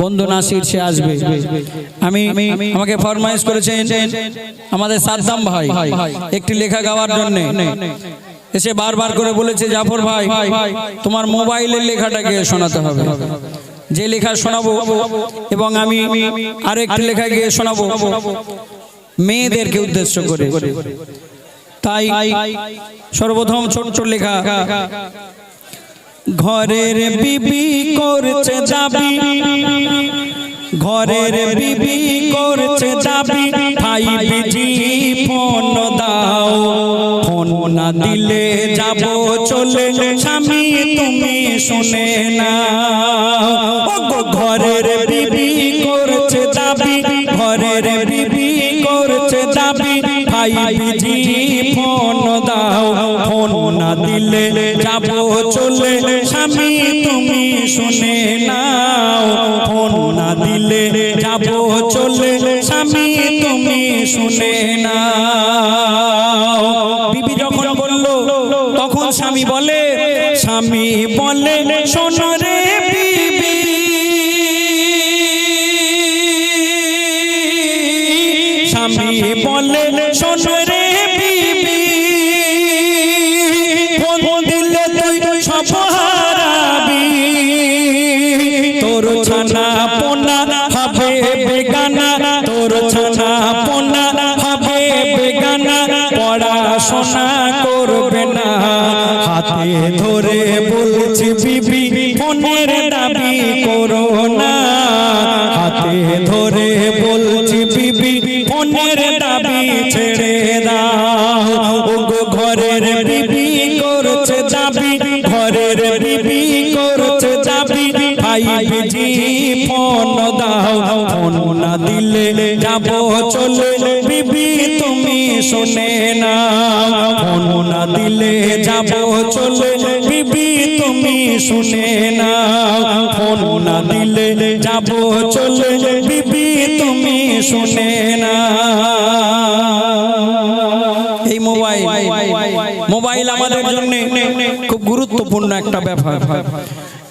বন্ধু নাসির সে আসবে। আমাকে ফরমাইশ করেছেন আমাদের সাদ্দাম ভাই একটি লেখা গাওয়ার জন্য। এসে বারবার করে বলেছে, জাফর ভাই তোমার মোবাইলের লেখাটাকে শোনাতে হবে। যে লেখা শোনাবো এবং আমি আরেকটি লেখা গিয়ে শোনাবো মেয়েদেরকে উদ্দেশ্য করে। তাই সর্বপ্রথম ছোট্ট লেখা। ঘরের বিবি করছে দাবি, ঘরের বিবি করছে দাবি, ভাই বিজি ফোন দাও, ফোন না দিলে যাব চলে, স্বামী তুমি শুনে না। ঘরের বিবি করছে দাবি, ঘরের বিবি করছে দাবি, ভাই বিজি ফোন দাও, ফোন না দিলে যাব চলে, স্বামী তুমি শুনে নাও, ফোন না দিলে যাব চলে, স্বামী তুমি শুনে নাও। বিবি যখন বলল তখন স্বামী বলে, স্বামী বলে শোনো রে বিবি, স্বামী বলে শোনো রে বিবি, ফোন দিলে তুই সব হারাবি, তোর ছানা পোনা হবে বেগানা, তোর ছানা পোনা হবে বেগানা, পড়াশোনা করবে না। হাতে ধরে বলছি বিবি ফোনের দাবি করো না, হাতে ধরে বলছি বিবি ফোনের দাবি ছেড়ে দাও। ওগো ঘরের বিবি করছে দাবি, ঘরের বিবি করছে দাবি, ভাই বিজি ফোন দাও, ফোন না দিলে যাব চলে, বিবি তুমি শুনে না, ফোন না দিলে যাব চলে, বিবি তুমি শুনে না, ফোন না দিলে যাব চলে, বিবি তুমি শুনে না। এই মোবাইল আমাদের জন্য খুব গুরুত্বপূর্ণ একটা ব্যাপার।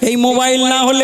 এই মোবাইল না হলে